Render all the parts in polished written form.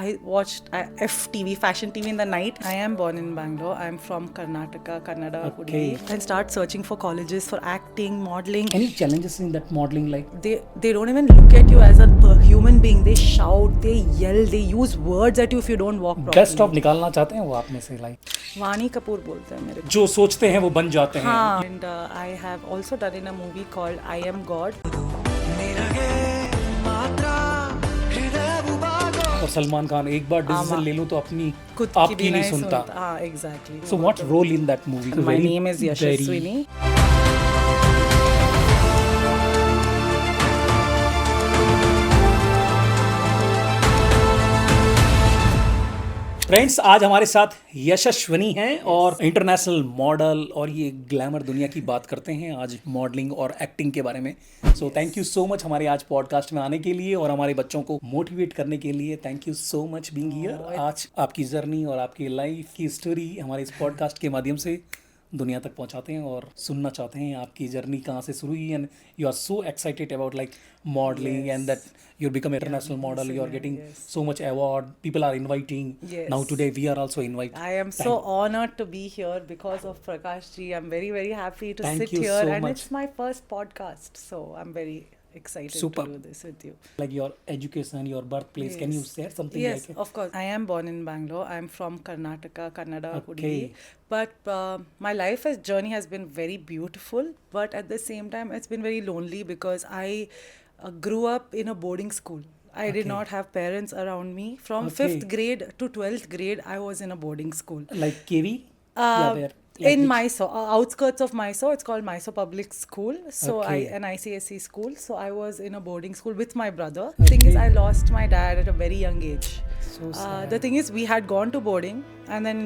I watched FTV, fashion TV in the night. I am born in Bangalore. I'm from Karnataka, Kannada, Okay. Kudigi. And start searching for colleges for acting, modeling. Any challenges in that modeling, like? They don't even look at you as a human being. They shout, they yell, they use words at you if you don't walk properly. Best of निकालना चाहते हैं वो आप में से, like वाणी कपूर बोलते हैं मेरे को. जो सोचते हैं वो बन जाते हैं. हाँ. And I have also done in a movie called I Am God. और सलमान खान एक बार डिसीजन ले लूं तो अपनी खुद की आपकी भी नहीं सुनता. हाँ, exactly. So what role in that movie? My name is Yashaswini. Friends, आज हमारे साथ यशस्विनी हैं और इंटरनेशनल मॉडल, और ये ग्लैमर दुनिया की बात करते हैं आज मॉडलिंग और एक्टिंग के बारे में. So thank you so much हमारे आज पॉडकास्ट में आने के लिए और हमारे बच्चों को मोटिवेट करने के लिए. Thank you so much being here. आज आपकी जर्नी और आपकी लाइफ की स्टोरी हमारे इस पॉडकास्ट के माध्यम से दुनिया तक पहुंचाते हैं और सुनना चाहते हैं आपकी जर्नी कहाँ से शुरू हुई. And you are so excited about like modeling and that you become international model, you are getting so much award, people are inviting. Now today we are also invited. I am so honored to be here because of Prakash ji. I'm very very happy to sit here so and much. it's my first podcast, so I'm very excited Super. to do this with you. Like your education, your birthplace, can you share something Yes, like it? of course. I am born in Bangalore. I'm from Karnataka, Kannada, Okay. Kudigi. But my life journey has been very beautiful, but at the same time it's been very lonely because I grew up in a boarding school. I did not have parents around me. From 5th grade to 12th grade, I was in a boarding school. Like KV? In Mysore, outskirts of Mysore, it's called Mysore Public School. So an ICSE school. So I was in a boarding school with my brother. The thing is, I lost my dad at a very young age. So sad. The thing is, we had gone to boarding, and then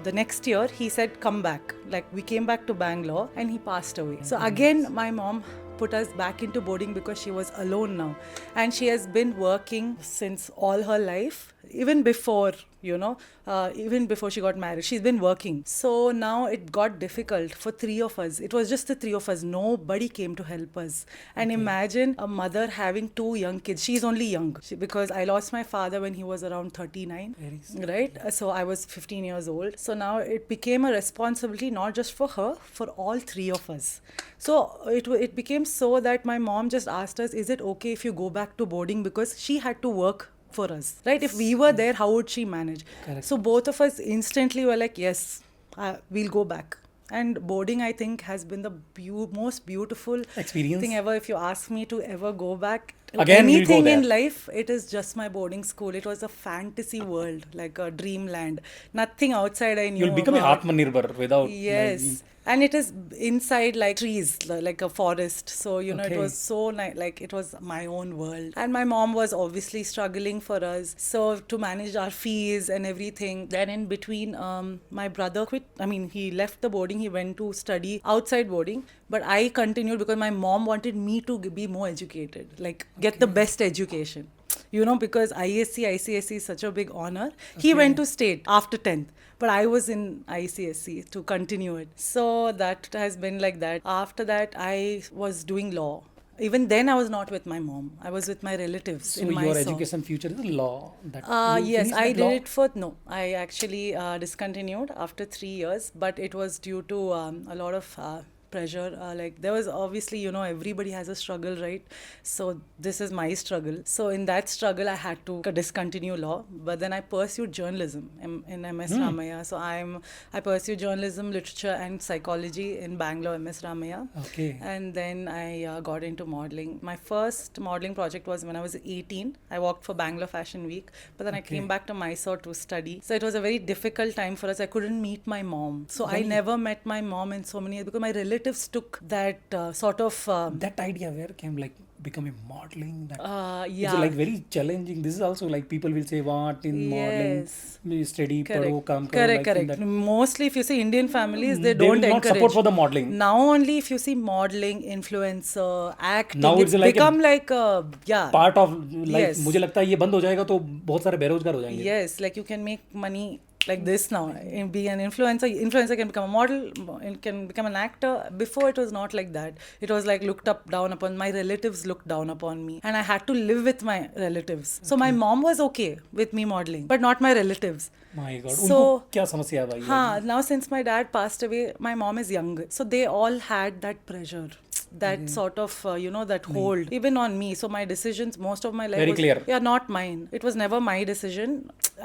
the next year he said, "Come back." Like we came back to Bangalore, and he passed away. So again, my mom put us back into boarding because she was alone now, and she has been working since all her life, even before even before she got married. She's been working. So now it got difficult for 3 of us. It was just the 3 of us. Nobody came to help us. And imagine a mother having 2 young kids. She's only young because I lost my father when he was around 39. Right? So I was 15 years old. So now it became a responsibility not just for her, for all 3 of us. So it became so that my mom just asked us, is it okay if you go back to boarding, because she had to work for us, right? If we were there, how would she manage? Correct. So both of us instantly were like, yes, we'll go back. And boarding, I think, has been the most beautiful experience thing ever. If you ask me to ever go back again, anything in life, it is just my boarding school. It was a fantasy world, like a dreamland. Nothing outside I knew. You'll become a Atmanirbhar without. Yes. And it is inside like trees, like a forest. So, it was so nice. Like it was my own world. And my mom was obviously struggling for us. So to manage our fees and everything. Then in between, my brother quit. I mean, he left the boarding. He went to study outside boarding. But I continued because my mom wanted me to be more educated. Like get the best education. Because ISC, ICSE is such a big honor. He went to state after 10th. But I was in ICSE to continue it. So that has been like that. After that, I was doing law. Even then, I was not with my mom. I was with my relatives in Mysore. So your education future is law? Yes, I did it for... No, I actually discontinued after 3 years. But it was due to a lot of... pressure. Like there was obviously, everybody has a struggle, right? So this is my struggle. So in that struggle, I had to discontinue law. But then I pursued journalism in MS Ramaiah. So I pursued journalism, literature and psychology in Bangalore, MS Ramaiah. Okay. And then I got into modeling. My first modeling project was when I was 18. I worked for Bangalore Fashion Week. But then I came back to Mysore to study. So it was a very difficult time for us. I couldn't meet my mom. So I never met my mom in so many years because my relatives took that sort of... that idea where came like becoming modeling? Yeah. It's like very challenging. This is also like people will say what in modeling, study, paro, kam karo. Correct. Mostly if you see Indian families, they will don't not encourage. Support for the modeling. Now only if you see modeling, influencer, acting, now it's like become like part of like मुझे लगता है ये बंद हो जाएगा तो बहुत सारे बेरोजगार हो जाएंगे. Yes, like you can make money like this now. Be an influencer. Influencer can become a model, it can become an actor. Before it was not like that. It was like looked up, down upon. My relatives looked down upon me, and I had to live with my relatives. So my mom was okay with me modeling, but not my relatives. My God So- उनको क्या समस्या है भाई Huh, now since my dad passed away, my mom is young. So they all had that pressure, that sort of, that hold, even on me. So my decisions, most of my life Very was, clear. Yeah, not mine. It was never my decision.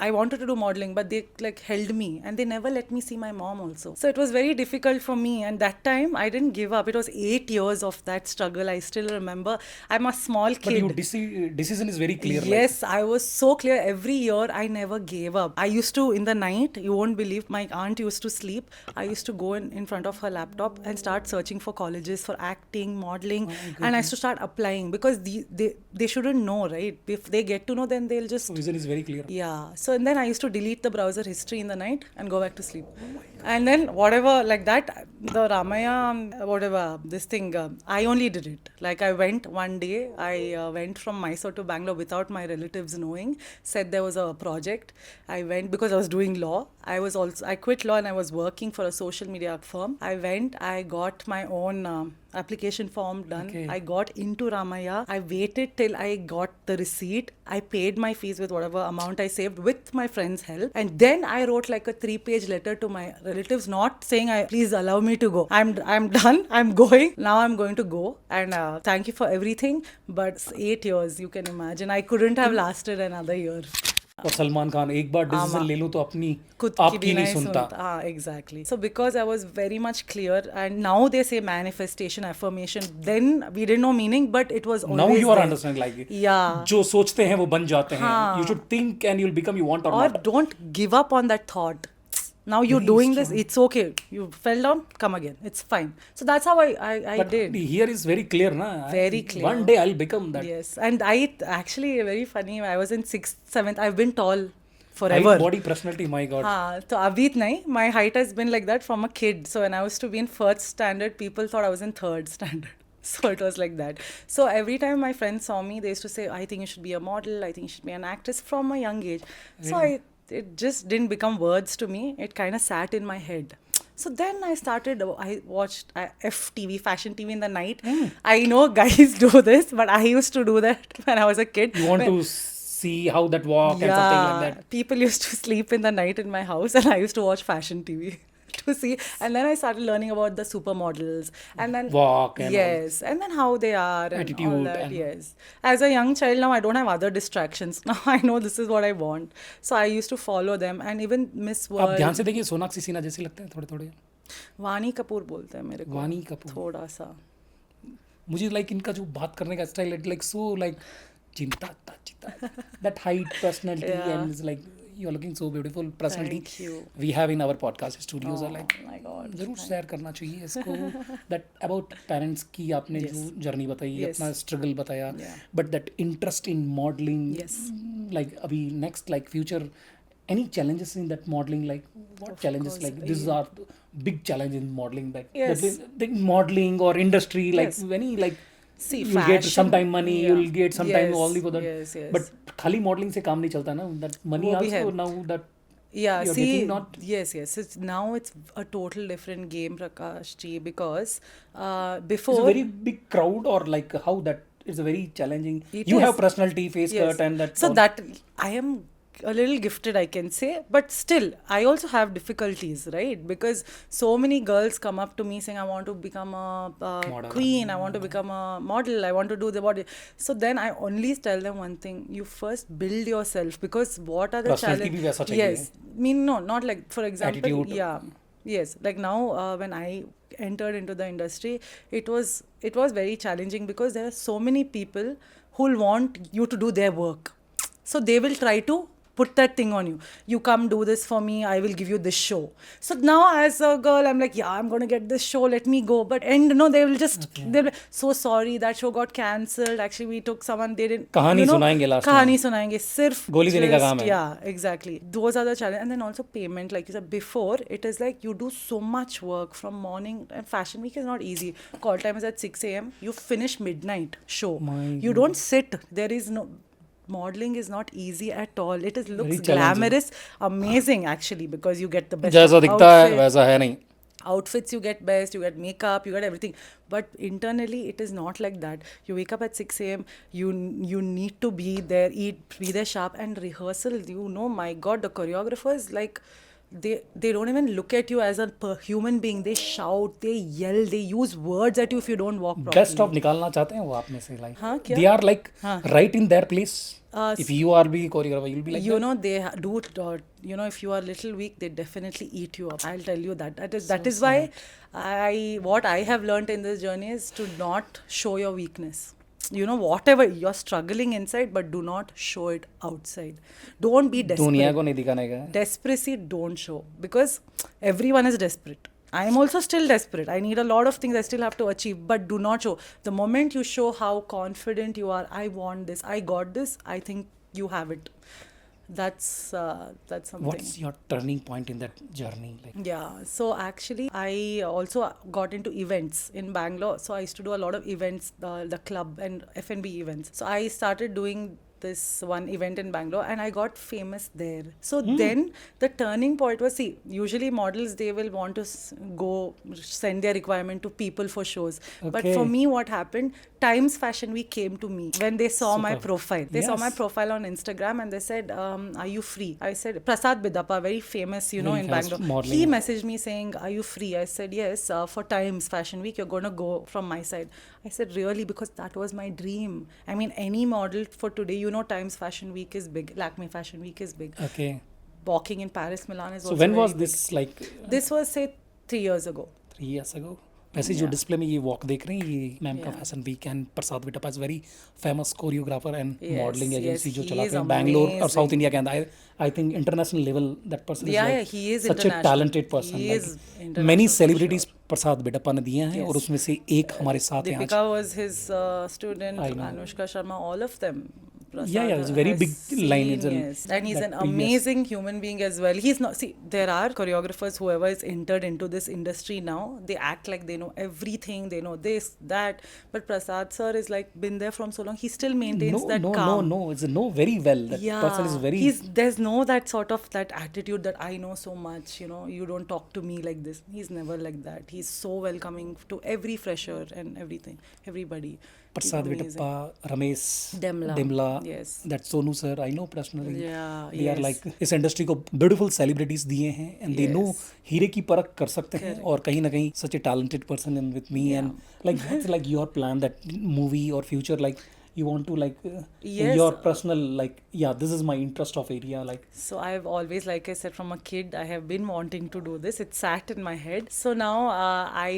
I wanted to do modeling, but they like held me and they never let me see my mom also. So it was very difficult for me. And that time I didn't give up. It was 8 years of that struggle. I still remember. I'm a small but kid. your decision is very clear. Yes, I was so clear. Every year, I never gave up. I used to, in the night, you won't believe, my aunt used to sleep. I used to go in front of her laptop and start searching for colleges for acting, modeling, and I used to start applying because they shouldn't know, right? If they get to know, then they'll just. So vision is very clear. Yeah. So and then I used to delete the browser history in the night and go back to sleep. And then whatever like that, the Ramaya, whatever, this thing, I only did it. Like I went one day, I went from Mysore to Bangalore without my relatives knowing, said there was a project. I went because I was doing law. I quit law and I was working for a social media firm. I went, I got my own application form done. Okay. I got into Ramaya. I waited till I got the receipt. I paid my fees with whatever amount I saved with my friend's help. And then I wrote like a 3-page letter to my relatives, not saying, please allow me to go. I'm done. I'm going. Now I'm going to go. And thank you for everything. But 8 years, you can imagine. I couldn't have lasted another year. और सलमान खान एक बार decision ले लूं तो अपनी खुद आपकी भी नहीं सुनता. हाँ, exactly. So because I was very much clear, and now they say manifestation, affirmation. Then we didn't know meaning, but it was always Now you are there. understanding like Yeah. जो सोचते हैं वो बन जाते हैं. हाँ. You should think and you'll become you want or Or not. don't give up on that thought. Now you're Very doing this, strong. it's okay. You fell down, come again. It's fine. So that's how I But did. here is very clear, na? Very clear. One day I'll become that. Yes. And I actually, very funny, I was in 6th, 7th, I've been tall Height, forever. body, personality, my God. हाँ, तो अभी नहीं, my height has been like that from a kid. So when I was to be in 1st standard, people thought I was in 3rd standard. So it was like that. So every time my friends saw me, they used to say, I think you should be a model, I think you should be an actress from a young age. So it just didn't become words to me. It kind of sat in my head. So then I started, I watched FTV, fashion TV in the night. I know guys do this, but I used to do that when I was a kid. You want to see how that walk and something like that. People used to sleep in the night in my house and I used to watch fashion TV to see. And then I started learning about the supermodels and then Walk and yes, and then how they are and all Attitude that. and- Yes. As a young child now, I don't have other distractions. Now I know this is what I want. So I used to follow them and even Miss आप World. ध्यान से देखिए सोनाक्षी सिन्हा जैसे लगते हैं थोड़े थोड़े. वानी कपूर बोलते हैं मेरे को. वानी कपूर. थोड़ा सा. मुझे लाइक इनका जो बात करने का स्टाइल लाइक सो लाइक चिंता that height personality and is like you are looking so beautiful personality Thank you. We have in our podcast studios are Oh like my God. जरूर शेयर करना चाहिए इसको दैट अबाउट पेरेंट्स की आपने जो journey बताई Yes. अपना struggle बताया Yeah. But that interest in modelling Yes. Like अभी next like future any challenges in that modeling like what Of challenges course, like this are the big challenge in modeling like Yes. the modeling or industry like Yes. any like See, you'll get fashion, sometime money yeah. you'll get sometime Yes, only for that yes, yes. but खाली modeling से काम नहीं चलता ना that money वो भी also है. now that Yeah, you're see, making not yes. Now it's a total different game, Prakash ji, because it's before. a very big crowd or like how that is a very challenging It you is. have personality face Yes. cut and that So all. that I am a little gifted, I can say, but still I also have difficulties, right? Because so many girls come up to me saying, I want to become a Model. queen, I want to become a model, I want to do the body. So then I only tell them one thing: you first build yourself, because what are the Personality भी वैसा चाहिए. Yes, I mean, no, not like, for example, Attitude. yeah. Yes, like now when I entered into the industry, it was very challenging because there are so many people who will want you to do their work. So they will try to put that thing on you. You come do this for me, I will give you this show. So now as a girl, I'm like, yeah, I'm going to get this show, let me go. But they will just, they'll be so sorry, that show got cancelled. Actually, we took someone, they didn't. कहानी सुनाएंगे last में. कहानी सुनाएंगे, सिर्फ गोली देने का just- काम है. Yeah, exactly. Those are the challenge. And then also payment, like you said before, it is like you do so much work from morning, and fashion week is not easy. Call time is at 6 a.m. You finish midnight show. My You don't sit. There is no modeling is not easy at all. It is looks Very challenging. glamorous, amazing actually, because you get the best जैसा दिखता है outfit, वैसा है नहीं. outfits you get best, you get makeup, you get everything, but internally it is not like that. You wake up at 6 a.m, you need to be there, be there sharp, and rehearsal, you know, my god, the choreographers, like they don't even look at you as a human being. They shout, they yell, they use words at you if you don't walk properly. Best of निकालना चाहते हैं वो आप में से, like हाँ, क्या? They are like right in there place. Uh, if you are be choreographer you will be like you know, they do it, you know, if you are little weak, they definitely eat you up. I'll tell you that. That is why what I have learned in this journey is to not show your weakness. You know, whatever you're struggling inside, but do not show it outside. Don't be दुनिया desperate. को नहीं दिखाने का. Desperacy don't show, because everyone is desperate. I am also still desperate. I need a lot of things I still have to achieve, but do not show. The moment you show how confident you are, I want this, I got this, I think you have it. That's something. What's your turning point in that journey? Like, Yeah, so actually I also got into events in Bangalore. So I used to do a lot of events, the club and F&B events. So I started doing this one event in Bangalore, and I got famous there. So then the turning point was, see, usually models, they will want to go send their requirement to people for shows. But Okay. for me, what happened, Times Fashion Week came to me when they saw my Super. profile. They saw my Yes. profile on Instagram, and they said, are you free? I said, Prasad Bidappa, very famous, you know, Very in famous Bangalore. modeling. He messaged me saying, are you free? I said, yes, for Times Fashion Week, you're going to go from my side. I said, really? Because that was my dream. I mean, any model for today, you know, Times Fashion Week is big. Lakme Fashion Week is big. okay. Walking in Paris, Milan is So also when very was big. this, like This was, say, 3 years ago. 3 years ago? वैसे जो display में ये walk देख रहे हैं, ये ma'am का Yeah. Fashion week and Prasad Bidappa is very famous choreographer and Yes, modelling yes, agency जो he चलाते is हैं बैंगलोर और साउथ amazing. इंडिया के अंदर. I think international level that person Yeah, is yeah, he is such a international. Talented person. He is like international many for celebrities Prasad Bidappa ने दिए हैं और उसमें से एक हमारे साथ हैं आज. Deepika was his student, I know. Anushka Sharma, all of them. Yeah, it's a very has big line. It's seen, a- yes. And he's that an previous- amazing human being as well. He's not, see, there are choreographers, whoever is entered into this industry now, they act like they know everything, they know this, that. But Prasad sir is like been there from so long. He still maintains that calm. No. It's a no very well. That Yeah, person is very. there's no that sort of that attitude that I know so much, you know, you don't talk to me like this. He's never like that. He's so welcoming to every fresher and everything, everybody. He's Prasad amazing. Bidappa, Ramesh Demla. Yes. That Sonu sir, I know personally. Yeah, they are yes. Like इस industry को beautiful celebrities दिए हैं and they know Yes. हीरे की परख कर सकते हैं. Correct. और कहीं ना कहीं such a talented person in with me and like that's like your plan that movie और future, like you want to like Yes. your personal, like, yeah, this is my interest of area, like. So I've always, like I said, from a kid, I have been wanting to do this. It sat in my head. So now I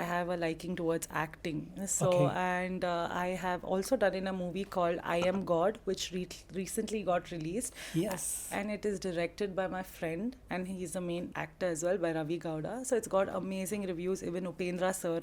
have a liking towards acting. So, Okay. and I have also done in a movie called I Am God, which recently got released. Yes. And it is directed by my friend, and he's the main actor as well, by Ravi Gowda. So it's got amazing reviews. Even Upendra sir,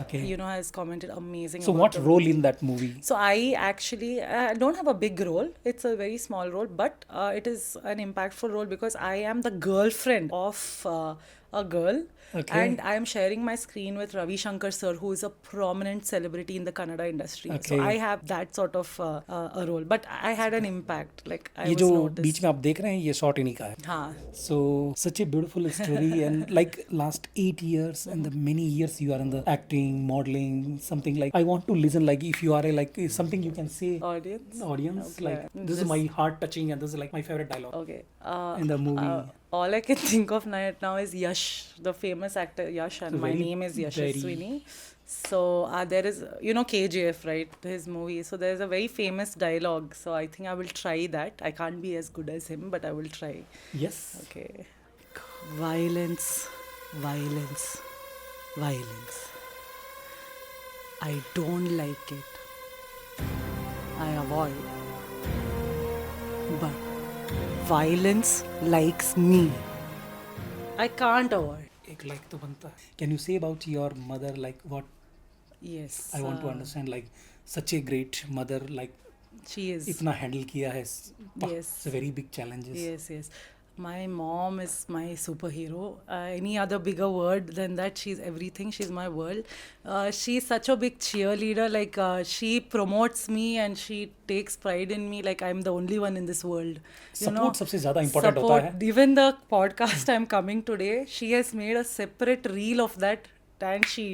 Okay. you know, has commented amazing. So about what the role in that movie? So I actually don't have a big role. It's a very small role, but it is an impactful role because I am the girlfriend of a girl. Okay. And I am sharing my screen with Ravi Shankar sir, who is a prominent celebrity in the Kannada industry. Okay. So I have that sort of a role, but I had an impact. Like I ये was जो noticed. बीच में आप देख रहे हैं ये shot इन्हीं का है. हाँ. So such a beautiful story and like last 8 years and the many years you are in the acting, modeling, something like I want to listen, like if you are a, like something you can say Audience. audience, Okay. like this is my heart touching and this is like my favorite dialogue Okay. in the movie. All I can think of right now is Yash, the famous actor Yash, and So my very- name is very- Yashaswini. So there is, you know, KGF, right? His movie. So there's a very famous dialogue. So I think I will try that. I can't be as good as him, but I will try. Yes. Okay. Violence, violence, violence. I don't like it. I avoid. But violence likes me. I can't avoid. एक like तो बनता है. Can you say about your mother, like what Yes. I want to understand, like such a great mother, like She is. इतना handle किया है. Yes. It's a very big challenges. Yes, yes. My mom is my superhero. Any other bigger word than that? She's everything. She's my world. She's such a big cheerleader. Like she promotes me and she takes pride in me. Like I'm the only one in this world. Support सबसे ज़्यादा important होता है. Even the podcast I'm coming today, she has made a separate reel of that. And she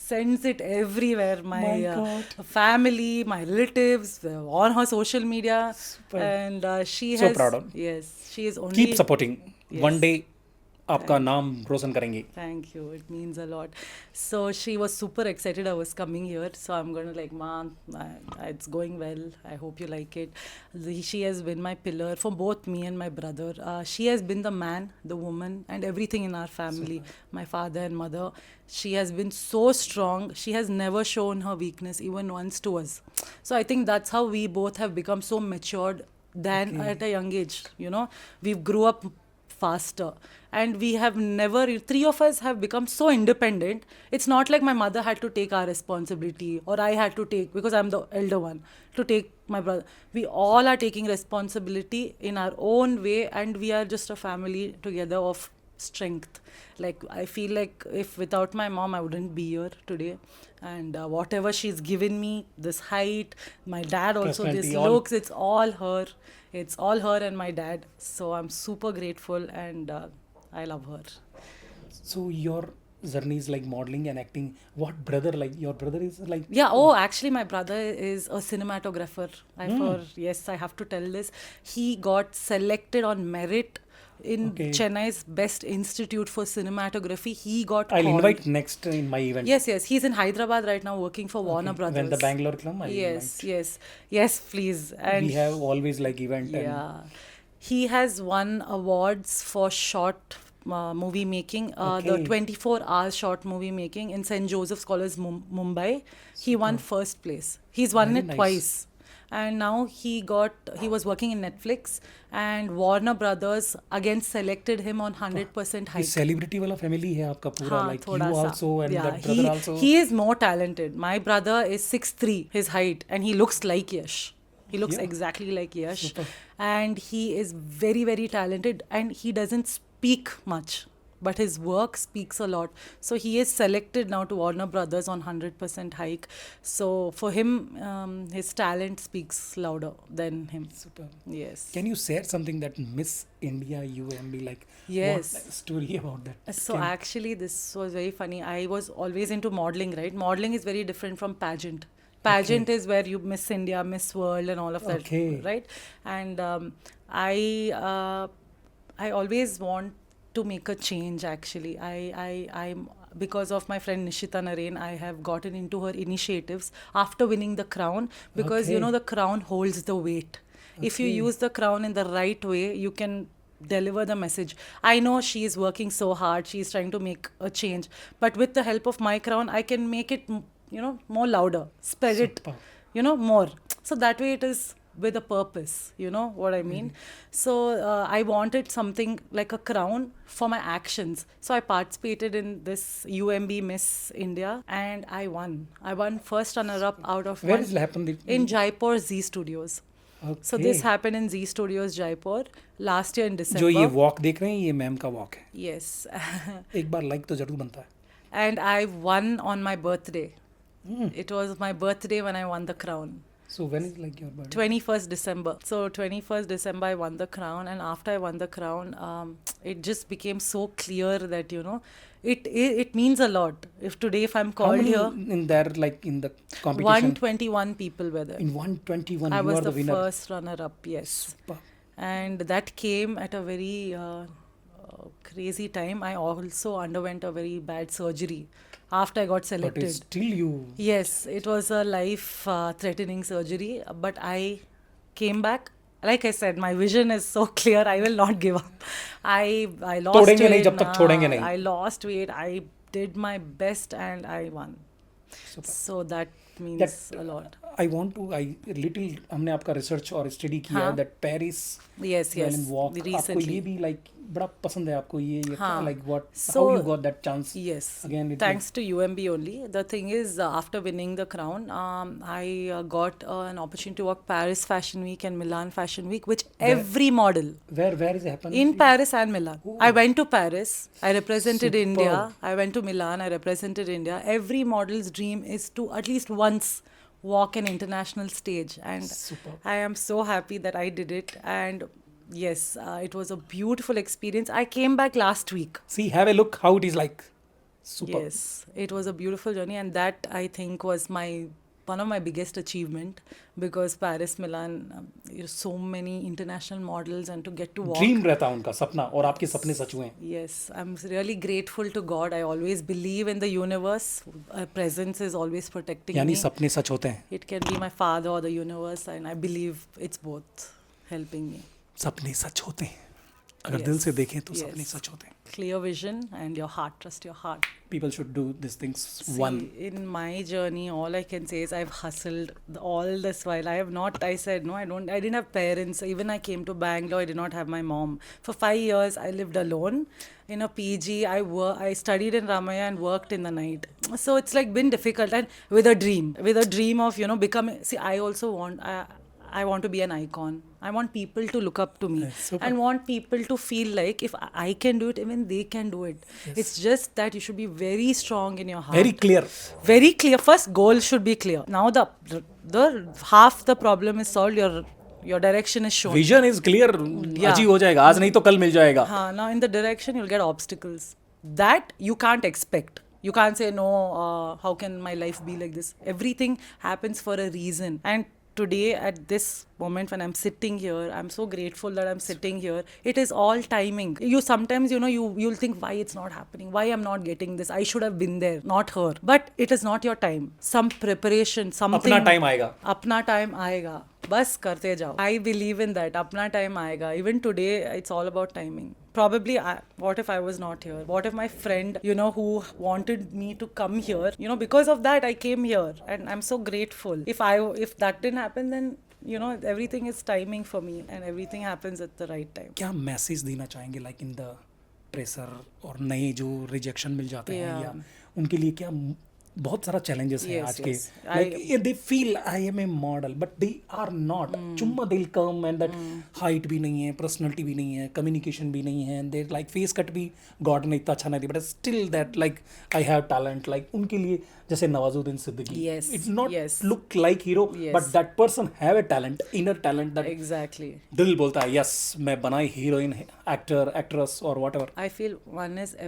sends it everywhere. My God. family, my relatives, on her social media. Super. And she So has. proud of. Yes, she is only. Keep supporting. One day आपका नाम रोशन करेंगे. Thank you. It means a lot. So she was super excited I was coming here. So I'm going to like, Mom, it's going well. I hope you like it. She has been my pillar for both me and my brother. She has been the man, the woman, and everything in our family. My father and mother. She has been so strong. She has never shown her weakness even once to us. So I think that's how we both have become so matured than at a young age. You know, we grew up faster and we have never, three of us have become so independent. It's not like my mother had to take our responsibility or I had to take, because I'm the elder one, to take my brother. We all are taking responsibility in our own way and we are just a family together of strength. Like I feel like if without my mom I wouldn't be here today. And whatever she's given me, this height, my dad also, this Personality, all. looks, it's all her. It's all her and my dad. So I'm super grateful and I love her. So your journey is like modeling and acting. What brother, like your brother is like? Yeah, oh, actually, my brother is a cinematographer. Yes, I have to tell this. He got selected on merit in Chennai's best institute for cinematography. He got I'll called. invite next in my event. Yes, he's in Hyderabad right now working for Warner Brothers. When the Bangalore come, I'll invite. Yes, please. And we have always like event. yeah, he has won awards for short movie making, the 24 hours short movie making in St. Joseph's College, Mumbai. He won first place. He's won Very it nice. twice. And now he was working in Netflix and Warner Brothers again selected him on 100% hike. Celebrity वाला family है आपका पूरा, हाँ, like थोड़ा you सा. also and Yeah, that brother also. He is more talented. My brother is 6'3", his height, and he looks like Yash. He looks exactly like Yash. Super. And he is very, very talented and he doesn't speak much. But his work speaks a lot. So he is selected now to Warner Brothers on 100% hike. So for him, his talent speaks louder than him. Super. Yes. Can you share something that Miss India UMB, like Yes. what story about that? So actually this was very funny. I was always into modeling, right? Modeling is very different from pageant. Pageant is where you Miss India, Miss World and all of that, right? And I always want to make a change actually. I'm because of my friend Nishita Narain, I have gotten into her initiatives after winning the crown because you know the crown holds the weight. If you use the crown in the right way, you can deliver the message. I know she is working so hard, she is trying to make a change, but with the help of my crown I can make it, you know, more louder, spread it, you know, more. So that way it is with a purpose, you know what I mean? So I wanted something like a crown for my actions. So I participated in this UMB Miss India and I won. I won first runner-up out of Where is it happened? in Jaipur Z Studios. So this happened in Z Studios Jaipur last year in December. जो ये walk देख रहे हैं ये ma'am का walk है. Yes. एक बार like तो जरूर बनता है. And I won on my birthday. It was my birthday when I won the crown. So when is like your birthday? 21st December. So 21st December I won the crown, and after I won the crown, it just became so clear that, you know, it means a lot. If I'm How called many here, in there, like in the competition? 121 people were there. In 121 I you was are the the winner. first runner-up, yes. Super. And that came at a very crazy time. I also underwent a very bad surgery after I got But selected. it's still you. Yes, it was a life-threatening surgery, but I came back. Like I said, my vision is so clear. I will not give up. I lost तोड़ेंगे नहीं weight. जब तक छोड़ेंगे नहीं. I lost weight. I did my best and I won. Super. So that means a lot. I want to, little हमने आपका research और study किया हाँ. That Paris Yes, yes. Walk आपको Recently. ये भी लाइक बड़ा पसंद है आपको ये हाँ. Like what So, how you got that chance Yes, again thanks to UMB only. The thing is, after winning the crown, I got an opportunity to work Paris Fashion Week and Milan Fashion Week, which every model where is happen in Paris and Milan. I went to Paris. I represented Superb. India. I went to Milan. I represented India. Every model's dream is to at least once walk an international stage, and Superb. I am so happy that I did it. And yes, it was a beautiful experience. I came back last week. See have a look how it is like super Yes, it was a beautiful journey, and that I think was one of my biggest achievement, because Paris, Milan, so many international models, and to get to walk. Dream रहता है उनका सपना और आपके सपने सच हुए हैं Yes, I'm really grateful to God. I always believe in the universe. A presence is always protecting यानी me. सपने सच होते हैं It can be my father or the universe, and I believe it's both helping me. सपने सच होते हैं अगर Yes, दिल से देखें तो yes. सपने सच होते हैं Clear vision and your heart. Trust your heart. people should do these things See, one in my journey, all I can say is I've hustled all this while. I have not, I said, no, I didn't have parents. Even I came to Bangalore, I did not have my mom. For 5 years, I lived alone in a PG. I studied in Ramaya and worked in the night. So it's like been difficult, and with a dream of, becoming, see, I also I want to be an icon. I want people to look up to me, super. and want people to feel like if I can do it, even they can do it. It's just that you should be very strong in your heart. very clear Very clear. First goal should be clear. Now the half the problem is solved. Your direction is shown. Vision is clear आज ही हो जाएगा आज नहीं तो कल मिल जाएगा Now in the direction you'll get obstacles that you can't expect. You can't say no. How can my life be like this? Everything happens for a reason. And today, at this moment when I'm sitting here, I'm so grateful that I'm sitting here. It is all timing. You sometimes, you'll think why it's not happening, why I'm not getting this. I should have been there, not her. But it is not your time. Some preparation, something. अपना time आएगा अपना time आएगा, बस करते जाओ. I believe in that. अपना time आएगा. Even today, it's all about timing. Probably, what if I was not here? What if my friend, who wanted me to come here, because of that, I came here, and I'm so grateful. If that didn't happen, then everything is timing for me, and everything happens at the right time. क्या message देना चाहेंगे like in the pressure और नए जो rejection मिल जाते हैं Yeah. या उनके लिए क्या बहुत सारा चैलेंजेस हैं Yes, आज के yes. Like they feel I am a model but they are not चुम्मा दिल कम एंड दैट हाइट भी नहीं है पर्सनालिटी भी नहीं है कम्युनिकेशन भी नहीं है दे लाइक फेस कट भी गॉड ने इतना अच्छा नहीं दिया but still that like I have talent like उनके लिए जैसे Nawazuddin Siddiqui Yes, it's not yes. Look like hero Yes. But that person have a talent inner talent that Exactly. दिल बोलता है यस मैं बनाई हीरोइन एक्टर एक्ट्रेस और whatever I feel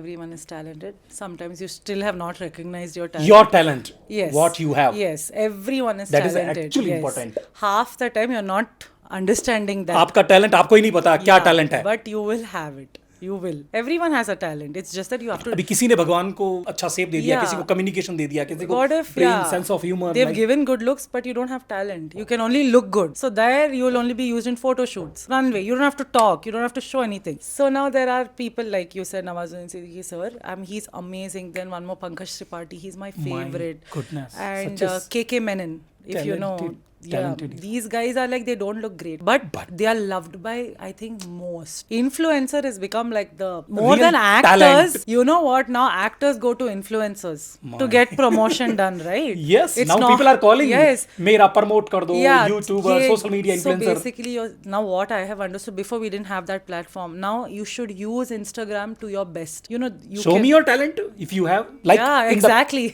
everyone is talented. Sometimes you still have not recognized your talent. Your talent Yes. what you have Yes, everyone is That is talented. actually yes. important. Half the time you're not understanding that. आपका talent आपको ही नहीं पता क्या talent है But you will have it. You will. Everyone has a talent. It's just that you have to. अभी किसी ने भगवान को अच्छा सेप दे दिया Yeah. किसी को कम्युनिकेशन दे दिया किसी को God if brain sense of humour they've given good looks, but you don't have talent. You can only look good. So there you will only be used in photo shoots, runway. You don't have to talk. You don't have to show anything. So now there are people like you said, Nawazuddin Siddiqui sir. He's amazing. Then one more Pankaj Tripathi. He's my favorite. goodness, And such a KK Menon, if you know. talented- Yeah, talented. these guys are like they don't look great, but they are loved by I think most. Influencer has become like the more Real than actors. talent. You know what? Now actors go to influencers to get promotion done, right? yes It's now not- people are calling yes. मेरा promote कर दो Yeah, YouTuber yeah. Social media So influencer basically, now what I have understood, before we didn't have that platform. Now you should use Instagram to your best. You show can, me your talent if you have like yeah, in the- exactly.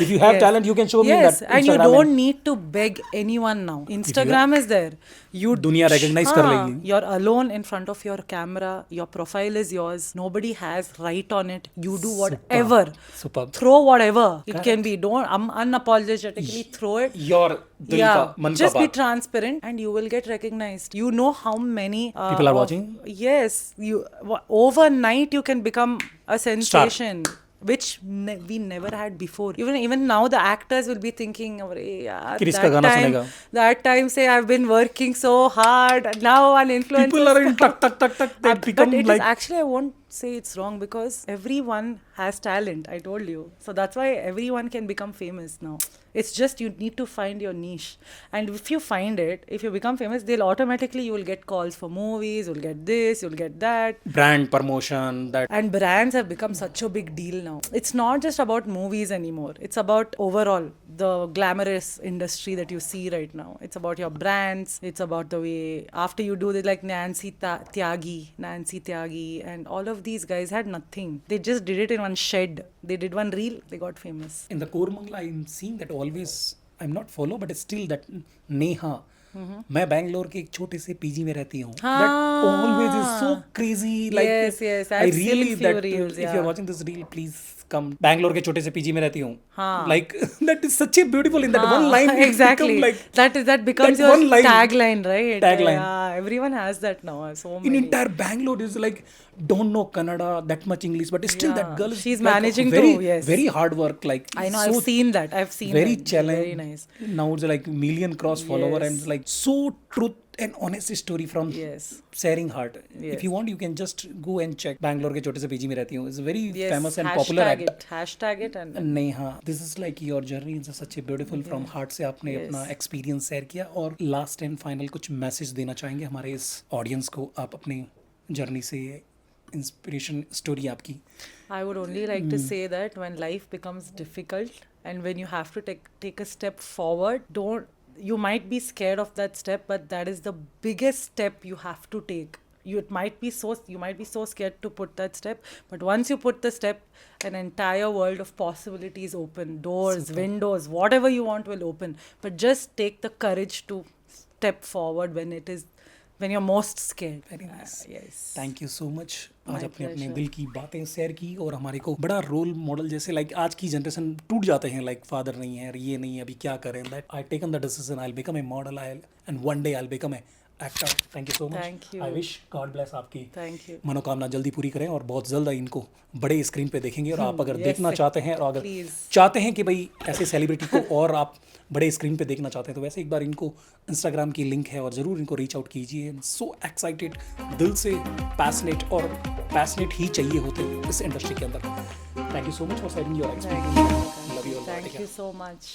if you have Yes. talent you can show me in Yes, that and you Instagram don't need to beg anyone now. Instagram is there. You दुनिया recognize कर लेगी. You're alone in front of your camera. Your profile is yours. Nobody has right on it. You do whatever. Superb. Throw whatever it can be. Don't unapologetically throw it. your दिल का मन का Just be बात transparent and you will get recognized. You know how many People are watching? Yes, overnight you can become a sensation. Which we never had before. Even now the actors will be thinking, "Arey yaar, कि इसका गाना सुनेगा." that time say I've been working so hard. Now an influencer. people are in tuck tuck tuck tuck they But become it is like actually I won't say it's wrong because everyone has talent. I told you. So that's why everyone can become famous now. It's just you need to find your niche. And if you find it, if you become famous, they'll automatically, you will get calls for movies, you'll get this, you'll get that. Brand promotion, that And brands have become such a big deal now. It's not just about movies anymore. It's about overall the glamorous industry that you see right now. It's about your brands. It's about the way after you do it, like Nancy Tyagi, and all of these guys had nothing. They just did it in one shed. They did one reel. They got famous. in the Koramangala, I'm seeing that always, I'm not follow, but it's still that Neha. मैं बैंगलोर के एक छोटे से PG में रहती हूँ. That always is so crazy. Like, Yes, I I've seen really few that reels, if yeah. you're watching this reel, please come. Bangalore के छोटे से पीजी में रहती हूँ. हाँ. Like that is such a beautiful in that one line. it's Exactly. become like that becomes that your one line. tagline, right? Tagline. Yeah, everyone has that now. So in many. entire Bangalore is like don't know Kannada that much English, but still that Yeah, girl is she's like managing very, to, yes. very hard work. Like I know. so I've seen that. I've seen very that. challenge. Very nice. Now it's like million cross follower and Yes. it's like so truth and honest story from Yes. sharing heart. Yes. If you want, you can just go and check. Bangalore के छोटे से PG में रहती हूँ. It's a very Yes. famous and popular Hashtag act. it. Hashtag it and Neha, this is like your journey. It's such a beautiful from heart से आपने Yes. अपना experience share किया और last and final कुछ message देना चाहेंगे हमारे इस audience को. आप अपने journey से inspiration story आपकी. I would only like to say that when life becomes difficult and when you have to take a step forward, you might be scared of that step, but that is the biggest step you have to take. You might be so scared to put that step, but once you put the step, an entire world of possibilities open, doors, windows, whatever you want will open. But just take the courage to step forward when you're most scared. Very nice. Yes. Thank you so much. आज My अपने अपने pleasure. दिल की बातें share की और हमारे को बड़ा रोल मॉडल जैसे लाइक आज की जनरेशन टूट जाते हैं लाइक फादर नहीं है ये नहीं है अभी क्या करें that I taken the decision I become a model I and one day I become a actor. Thank you so Thank much. you. I wish God bless आपकी Thank you. मनोकामना जल्दी पूरी करें और बहुत जल्द इनको बड़े स्क्रीन पे देखेंगे और आप अगर yes, देखना sir. चाहते हैं और अगर Please. चाहते हैं कि भाई ऐसे सेलिब्रिटी को और आप बड़े स्क्रीन पे देखना चाहते हैं तो वैसे एक बार इनको इंस्टाग्राम की लिंक है और ज़रूर इनको रीच आउट कीजिए. सो एक्साइटेड, दिल से पैशनेट और पैशनेट ही चाहिए होते हैं इस इंडस्ट्री के अंदर. Thank you so much for sharing your experience. Love you all. Thank you so much.